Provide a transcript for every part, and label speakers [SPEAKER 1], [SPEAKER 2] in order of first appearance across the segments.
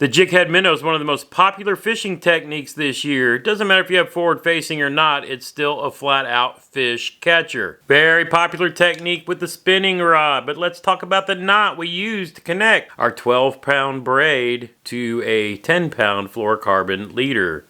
[SPEAKER 1] The jig-head minnow is one of the most popular fishing techniques this year. It doesn't matter if you have forward facing or not, it's still a flat out fish catcher. Very popular technique with the spinning rod, but let's talk about the knot we use to connect our 12-pound braid to a 10-pound fluorocarbon leader.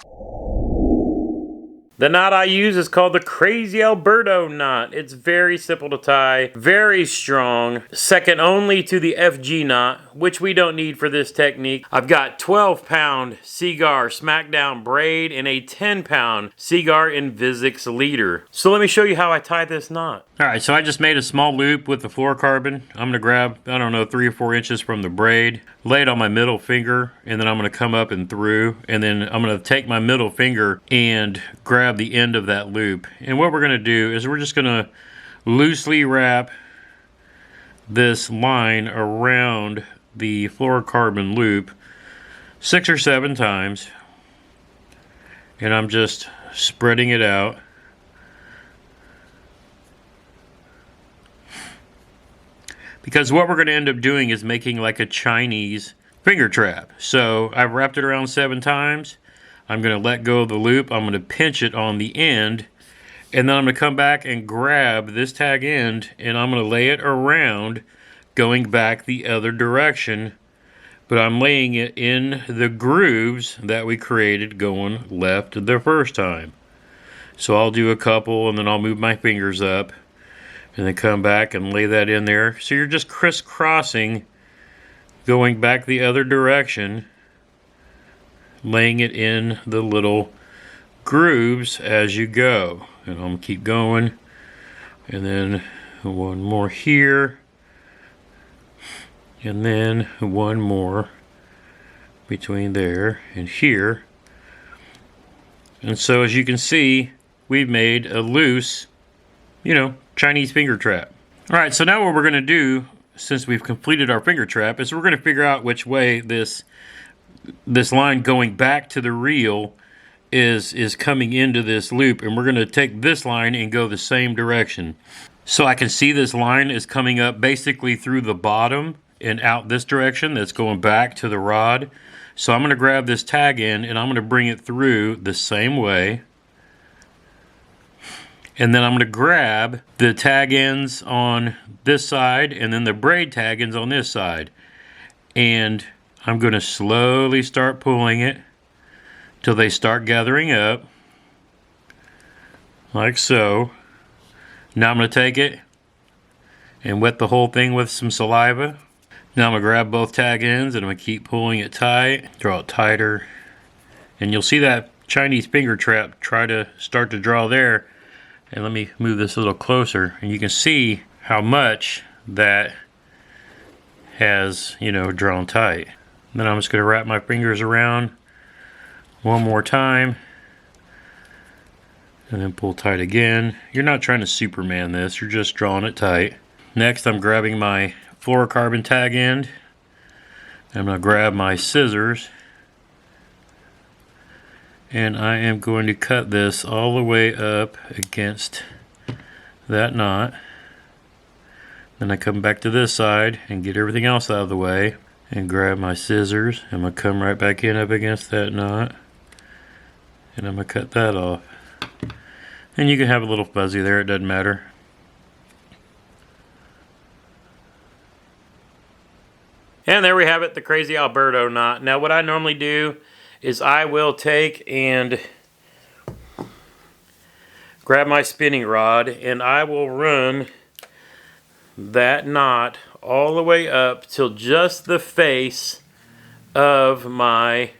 [SPEAKER 1] The knot I use is called the Crazy Alberto knot. It's very simple to tie, very strong, second only to the FG knot, which we don't need for this technique. I've got 12-pound Seaguar Smackdown braid and a 10-pound Seaguar Invisix leader. So let me show you how I tie this knot. Alright, so I just made a small loop with the fluorocarbon. I'm going to grab, I don't know, 3 or 4 inches from the braid, lay it on my middle finger, and then I'm going to come up and through, and then I'm going to take my middle finger and grab the end of that loop. And what we're going to do is we're just going to loosely wrap this line around the fluorocarbon loop 6 or 7 times, and I'm just spreading it out. Because what we're going to end up doing is making like a Chinese finger trap. So I've wrapped it around 7 times. I'm going to let go of the loop. I'm going to pinch it on the end. And then I'm going to come back and grab this tag end. And I'm going to lay it around going back the other direction. But I'm laying it in the grooves that we created going left the first time. So I'll do a couple and then I'll move my fingers up. And then come back and lay that in there. So you're just crisscrossing, going back the other direction, laying it in the little grooves as you go. And I'm going to keep going. And then one more here. And then one more between there and here. And so as you can see, we've made a loose, Chinese finger trap. Alright, so now what we're going to do, since we've completed our finger trap, is we're going to figure out which way this line going back to the reel is coming into this loop, and we're going to take this line and go the same direction. So I can see this line is coming up basically through the bottom and out this direction that's going back to the rod. So I'm going to grab this tag end and I'm going to bring it through the same way. And then I'm going to grab the tag ends on this side and then the braid tag ends on this side. And I'm going to slowly start pulling it till they start gathering up. Like so. Now I'm going to take it and wet the whole thing with some saliva. Now I'm going to grab both tag ends and I'm going to keep pulling it tight. Draw it tighter. And you'll see that Chinese finger trap try to start to draw there. And let me move this a little closer, and you can see how much that has, drawn tight. And then I'm just going to wrap my fingers around one more time, and then pull tight again. You're not trying to Superman this, you're just drawing it tight. Next, I'm grabbing my fluorocarbon tag end. I'm going to grab my scissors. And I am going to cut this all the way up against that knot. Then I come back to this side and get everything else out of the way and grab my scissors. I'm going to come right back in up against that knot. And I'm going to cut that off. And you can have a little fuzzy there, it doesn't matter. And there we have it, the Crazy Alberto knot. Now what I normally do is I will take and grab my spinning rod and I will run that knot all the way up till just the face of my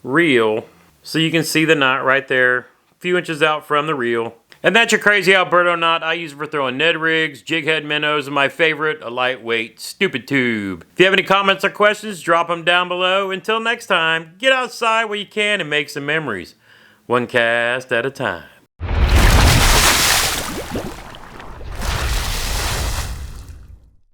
[SPEAKER 1] reel. So you can see the knot right there, a few inches out from the reel. And that's your Crazy Alberto knot. I use it for throwing Ned rigs, jig-head minnows, and my favorite, a lightweight stupid tube. If you have any comments or questions, drop them down below. Until next time, get outside where you can and make some memories. One cast at a time.